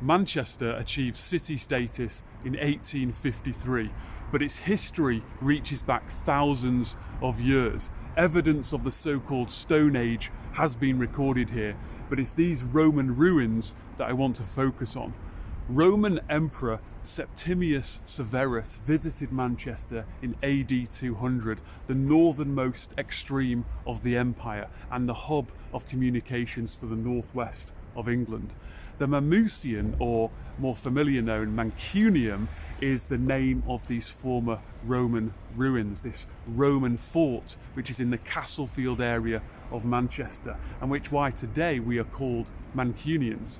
Manchester achieved city status in 1853, but its history reaches back thousands of years. Evidence of the so-called Stone Age has been recorded here, but it's these Roman ruins that I want to focus on. Roman Emperor Septimius Severus visited Manchester in AD 200, the northernmost extreme of the empire and the hub of communications for the northwest of England. The Mamucian, or more familiar known Mancunium, is the name of these former Roman ruins, this Roman fort which is in the Castlefield area of Manchester, and which why today we are called Mancunians.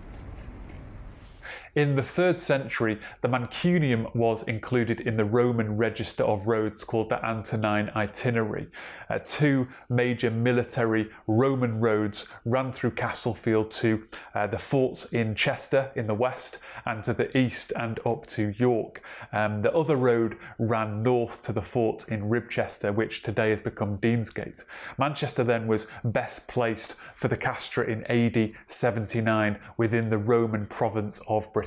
In the 3rd century, the Mancunium was included in the Roman register of roads called the Antonine Itinerary. 2 major military Roman roads ran through Castlefield to the forts in Chester in the west and to the east and up to York. The other road ran north to the fort in Ribchester, which today has become Deansgate. Manchester then was best placed for the castra in AD 79 within the Roman province of Britannia.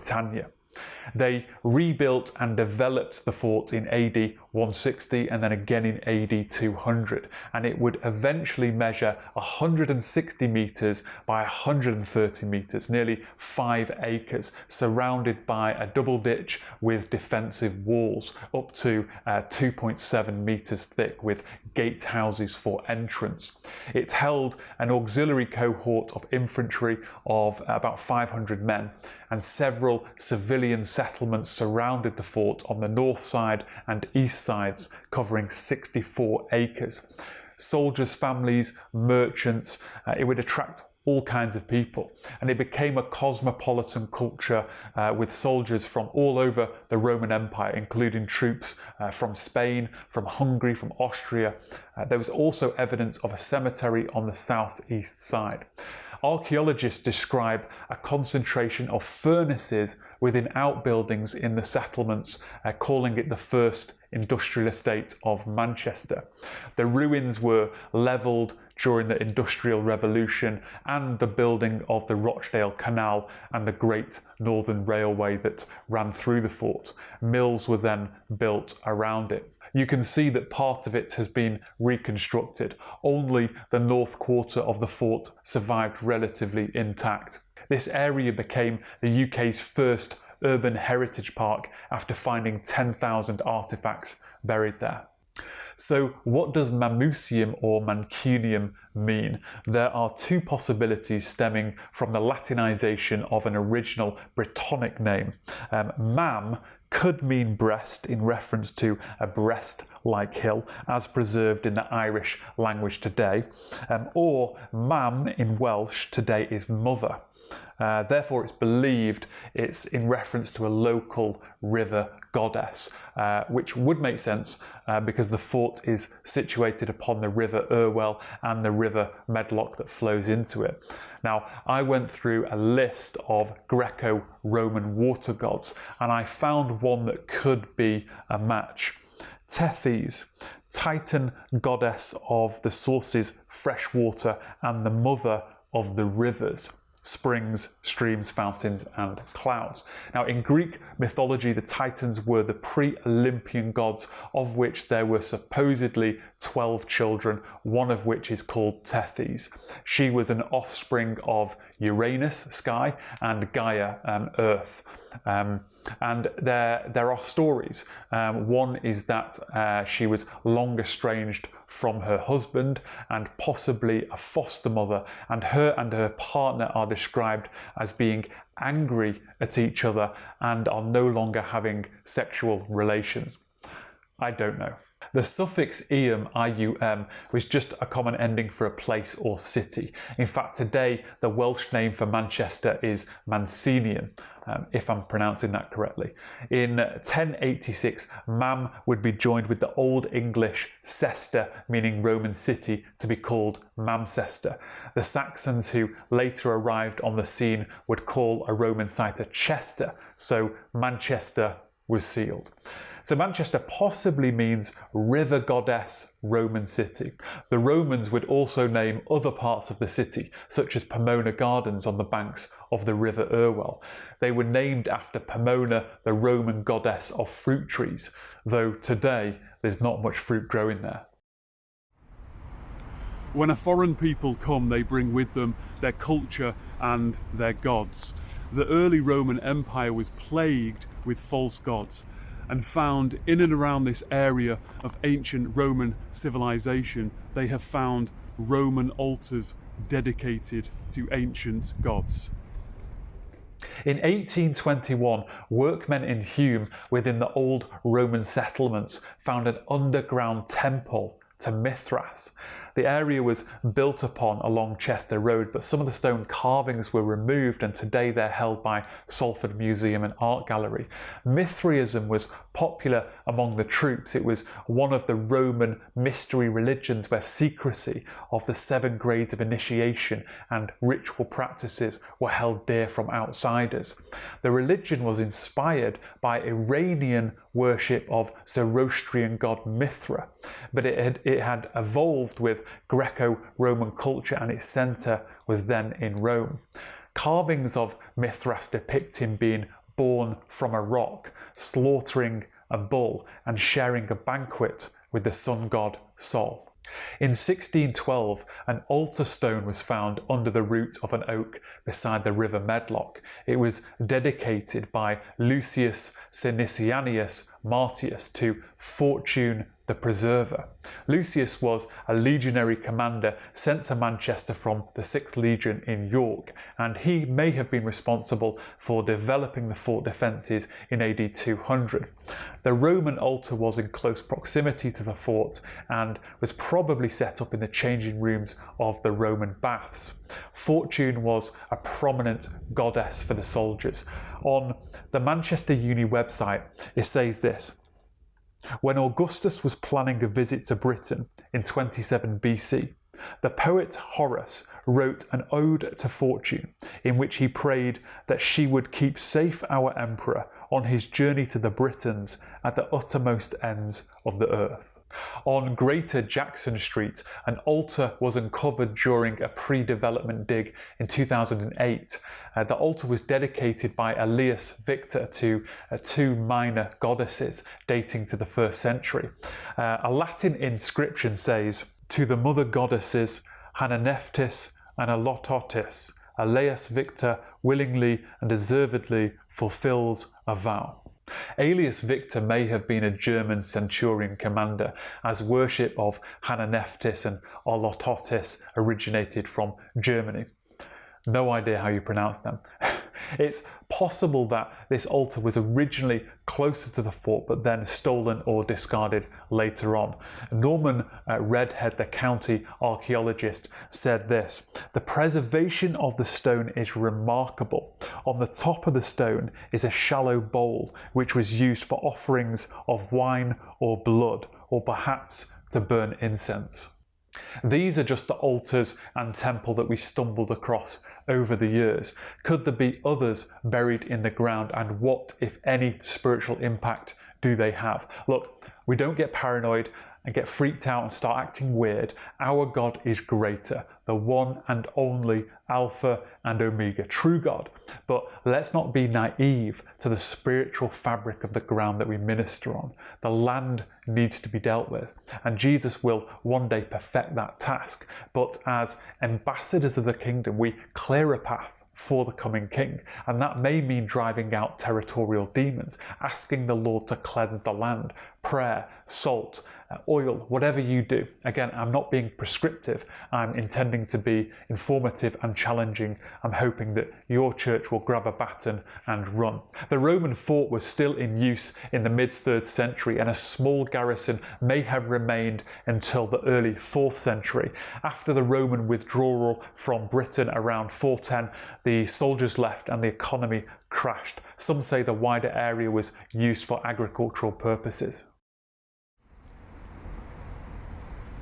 They rebuilt and developed the fort in AD 160 and then again in AD 200, and it would eventually measure 160 metres by 130 metres, nearly 5 acres, surrounded by a double ditch with defensive walls up to 2.7 metres thick with gatehouses for entrance. It held an auxiliary cohort of infantry of about 500 men, and several civilian settlements surrounded the fort on the north side and east sides, covering 64 acres. Soldiers' families, merchants, it would attract all kinds of people, and it became a cosmopolitan culture with soldiers from all over the Roman Empire, including troops from Spain, from Hungary, from Austria. There was also evidence of a cemetery on the southeast side. Archaeologists describe a concentration of furnaces within outbuildings in the settlements, calling it the first industrial estate of Manchester. The ruins were levelled during the Industrial Revolution and the building of the Rochdale Canal and the Great Northern Railway that ran through the fort. Mills were then built around it. You can see that part of it has been reconstructed. Only the north quarter of the fort survived relatively intact. This area became the UK's first urban heritage park after finding 10,000 artefacts buried there. So what does Mamucium or Mancunium mean? There are 2 possibilities stemming from the Latinization of an original Brittonic name. Mam could mean breast in reference to a breast-like hill as preserved in the Irish language today, or mam in Welsh today is mother. Therefore it's believed it's in reference to a local river goddess, which would make sense because the fort is situated upon the River Irwell and the River Medlock that flows into it. Now, I went through a list of Greco-Roman water gods and I found one that could be a match. Tethys, Titan goddess of the sources, fresh water, and the mother of the rivers, springs, streams, fountains, and clouds. Now, in Greek mythology, the Titans were the pre-Olympian gods, of which there were supposedly 12 children, one of which is called Tethys. She was an offspring of Uranus, sky, and Gaia, earth. And there are stories. One is that she was long estranged from her husband and possibly a foster mother, and her partner are described as being angry at each other and are no longer having sexual relations. I don't know. The suffix ium, ium, was just a common ending for a place or city. In fact, today the Welsh name for Manchester is Mancinian, if I'm pronouncing that correctly. In 1086, Mam would be joined with the Old English Cester, meaning Roman city, to be called Mamcester. The Saxons who later arrived on the scene would call a Roman site a Chester, so Manchester was sealed. So Manchester possibly means river goddess Roman city. The Romans would also name other parts of the city, such as Pomona Gardens on the banks of the River Irwell. They were named after Pomona, the Roman goddess of fruit trees, though today there's not much fruit growing there. When a foreign people come, they bring with them their culture and their gods. The early Roman Empire was plagued with false gods, and found in and around this area of ancient Roman civilization, they have found Roman altars dedicated to ancient gods. In 1821, workmen in Hume within the old Roman settlements found an underground temple to Mithras. The area was built upon along Chester Road, but some of the stone carvings were removed, and today they're held by Salford Museum and Art Gallery. Mithraism was popular among the troops. It was one of the Roman mystery religions where secrecy of the 7 grades of initiation and ritual practices were held dear from outsiders. The religion was inspired by Iranian worship of Zoroastrian god Mithra, but it had evolved with Greco-Roman culture, and its centre was then in Rome. Carvings of Mithras depict him being born from a rock, slaughtering a bull and sharing a banquet with the sun god Sol. In 1612, an altar stone was found under the root of an oak beside the river Medlock. It was dedicated by Lucius Cinicianus Martius to Fortune the Preserver. Lucius was a legionary commander sent to Manchester from the 6th Legion in York, and he may have been responsible for developing the fort defences in AD 200. The Roman altar was in close proximity to the fort and was probably set up in the changing rooms of the Roman baths. Fortune was a prominent goddess for the soldiers. On the Manchester Uni website, it says this: when Augustus was planning a visit to Britain in 27 BC, the poet Horace wrote an ode to Fortune in which he prayed that she would keep safe our emperor on his journey to the Britons at the uttermost ends of the earth. On Greater Jackson Street, an altar was uncovered during a pre-development dig in 2008. The altar was dedicated by Elias Victor to 2 minor goddesses dating to the 1st century. A Latin inscription says, "To the mother goddesses, Hananeftis and Alototis, Elias Victor willingly and deservedly fulfills a vow." Aelius Victor may have been a German centurion commander, as worship of Hananeftis and Alototis originated from Germany. No idea how you pronounce them. It's possible that this altar was originally closer to the fort but then stolen or discarded later on. Norman Redhead, the county archaeologist, said this: "The preservation of the stone is remarkable. On the top of the stone is a shallow bowl which was used for offerings of wine or blood, or perhaps to burn incense." These are just the altars and temple that we stumbled across over the years. Could there be others buried in the ground, and what, if any, spiritual impact do they have? Look, we don't get paranoid and get freaked out and start acting weird. Our God is greater, the one and only Alpha and Omega, true God. But let's not be naive to the spiritual fabric of the ground that we minister on. The land needs to be dealt with, and Jesus will one day perfect that task. But as ambassadors of the kingdom, we clear a path for the coming king, and that may mean driving out territorial demons, asking the Lord to cleanse the land, prayer, salt, oil, whatever you do. Again, I'm not being prescriptive, I'm intending to be informative and challenging. I'm hoping that your church will grab a baton and run. The Roman fort was still in use in the mid-3rd century, and a small garrison may have remained until the early 4th century. After the Roman withdrawal from Britain around 410, the soldiers left and the economy crashed. Some say the wider area was used for agricultural purposes.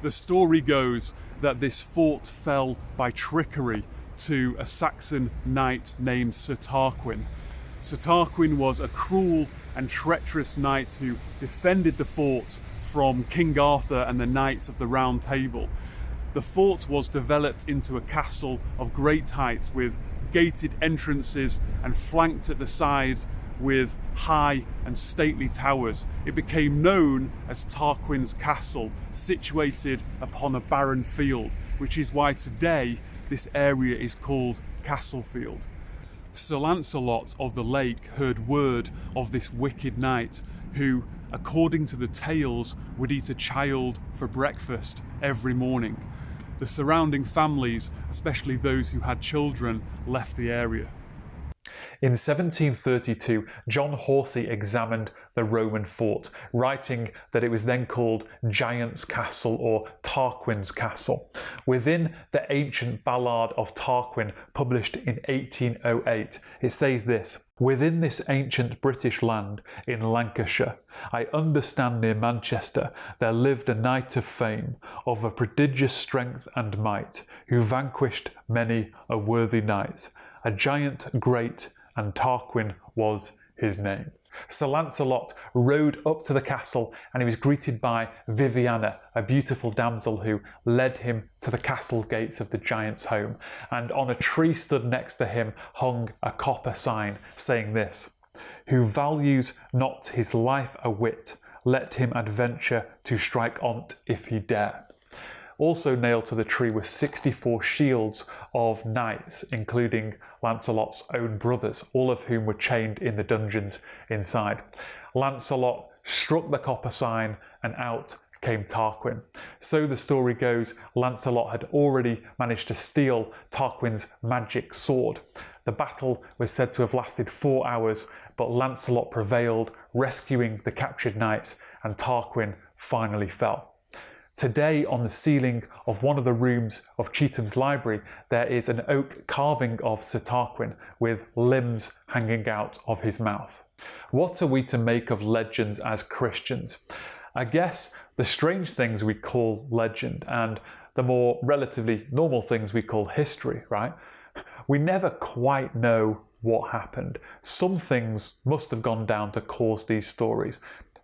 The story goes that this fort fell by trickery to a Saxon knight named Sir Tarquin. Sir Tarquin was a cruel and treacherous knight who defended the fort from King Arthur and the Knights of the Round Table. The fort was developed into a castle of great height with gated entrances and flanked at the sides with high and stately towers. It became known as Tarquin's Castle, situated upon a barren field, which is why today this area is called Castlefield. Sir Lancelot of the Lake heard word of this wicked knight who, according to the tales, would eat a child for breakfast every morning. The surrounding families, especially those who had children, left the area. In 1732, John Horsey examined the Roman fort, writing that it was then called Giant's Castle or Tarquin's Castle. Within the ancient Ballad of Tarquin, published in 1808, it says this: "Within this ancient British land, in Lancashire, I understand near Manchester, there lived a knight of fame, of a prodigious strength and might, who vanquished many a worthy knight, a giant great, and Tarquin was his name." Sir Lancelot rode up to the castle and he was greeted by Viviana, a beautiful damsel who led him to the castle gates of the giant's home. And on a tree stood next to him hung a copper sign saying this: "Who values not his life a whit, let him adventure to strike on't if he dare." Also nailed to the tree were 64 shields of knights, including Lancelot's own brothers, all of whom were chained in the dungeons inside. Lancelot struck the copper sign and out came Tarquin. So the story goes, Lancelot had already managed to steal Tarquin's magic sword. The battle was said to have lasted 4 hours, but Lancelot prevailed, rescuing the captured knights, and Tarquin finally fell. Today, on the ceiling of one of the rooms of Chetham's library, there is an oak carving of Sir Tarquin with limbs hanging out of his mouth. What are we to make of legends as Christians? I guess the strange things we call legend and the more relatively normal things we call history, right? We never quite know what happened. Some things must have gone down to cause these stories.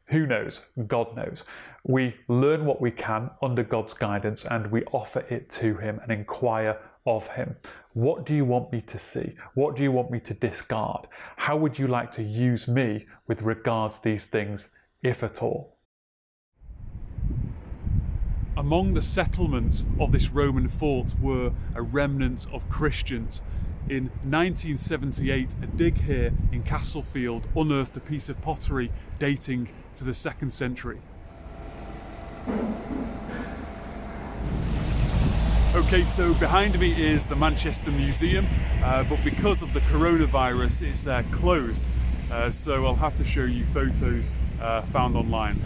Who knows? God knows. We learn what we can under God's guidance and we offer it to him and inquire of him. What do you want me to see? What do you want me to discard? How would you like to use me with regards to these things, if at all? Among the settlements of this Roman fort were a remnant of Christians. In 1978, a dig here in Castlefield unearthed a piece of pottery dating to the 2nd century. Okay, so behind me is the Manchester Museum, but because of the coronavirus, it's closed. So I'll have to show you photos found online.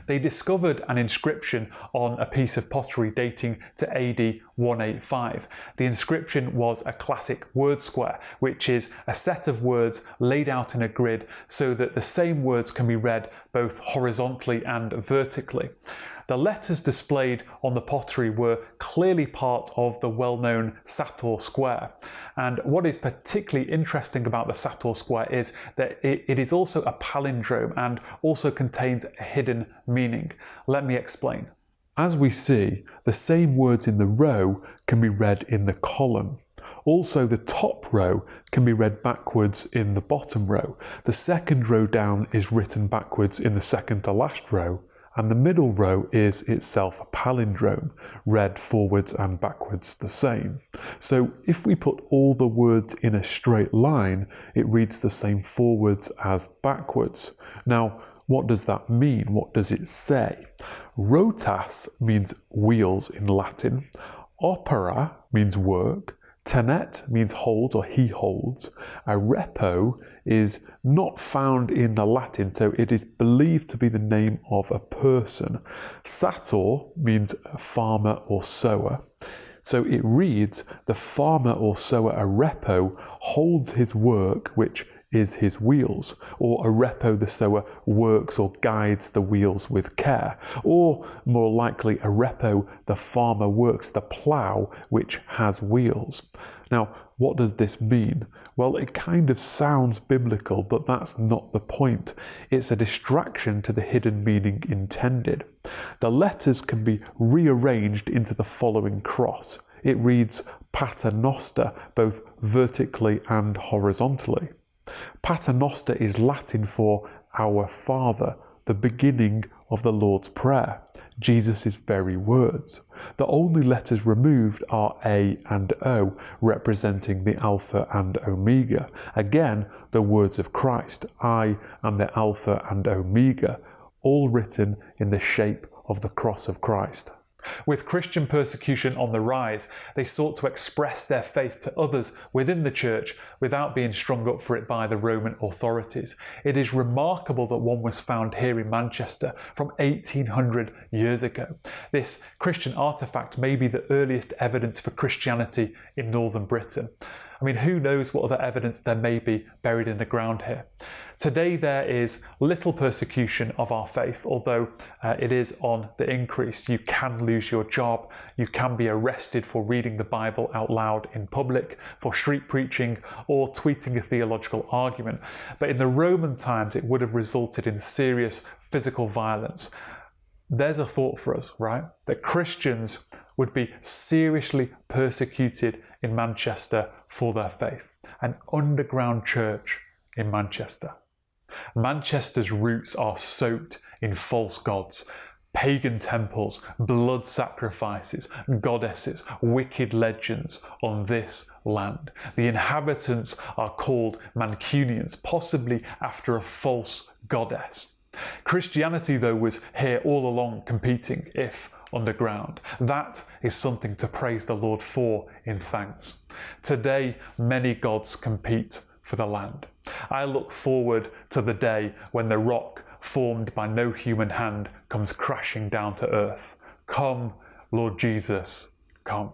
They discovered an inscription on a piece of pottery dating to AD 185. The inscription was a classic word square, which is a set of words laid out in a grid so that the same words can be read both horizontally and vertically. The letters displayed on the pottery were clearly part of the well-known Sator Square. And what is particularly interesting about the Sator Square is that it is also a palindrome and also contains a hidden meaning. Let me explain. As we see, the same words in the row can be read in the column. Also, the top row can be read backwards in the bottom row. The second row down is written backwards in the second to last row. And the middle row is itself a palindrome, read forwards and backwards the same. So if we put all the words in a straight line, it reads the same forwards as backwards. Now, what does that mean? What does it say? Rotas means wheels in Latin. Opera means work. TENET means hold or he holds. A repo is not found in the Latin, so it is believed to be the name of a person. Sator means farmer or sower. So it reads, the farmer or sower, a repo, holds his work, which is his wheels, or a repo, the sower, works or guides the wheels with care, or more likely a repo, the farmer works the plough which has wheels. Now, what does this mean? Well, it kind of sounds biblical, but that's not the point. It's a distraction to the hidden meaning intended. The letters can be rearranged into the following cross. It reads PATERNOSTER, both vertically and horizontally. PATERNOSTER is Latin for Our Father, the beginning of the Lord's Prayer, Jesus' very words. The only letters removed are A and O, representing the Alpha and Omega. Again, the words of Christ, I am the Alpha and Omega, all written in the shape of the cross of Christ. With Christian persecution on the rise, they sought to express their faith to others within the church without being strung up for it by the Roman authorities. It is remarkable that one was found here in Manchester from 1800 years ago. This Christian artefact may be the earliest evidence for Christianity in northern Britain. I mean, who knows what other evidence there may be buried in the ground here. Today there is little persecution of our faith, although it is on the increase. You can lose your job, you can be arrested for reading the Bible out loud in public, for street preaching, or tweeting a theological argument. But in the Roman times it would have resulted in serious physical violence. There's a thought for us, right? That Christians would be seriously persecuted in Manchester for their faith. An underground church in Manchester. Manchester's roots are soaked in false gods, pagan temples, blood sacrifices, goddesses, wicked legends on this land. The inhabitants are called Mancunians, possibly after a false goddess. Christianity, though, was here all along competing, if underground. That is something to praise the Lord for in thanks. Today, many gods compete for the land. I look forward to the day when the rock formed by no human hand comes crashing down to earth. Come, Lord Jesus, come.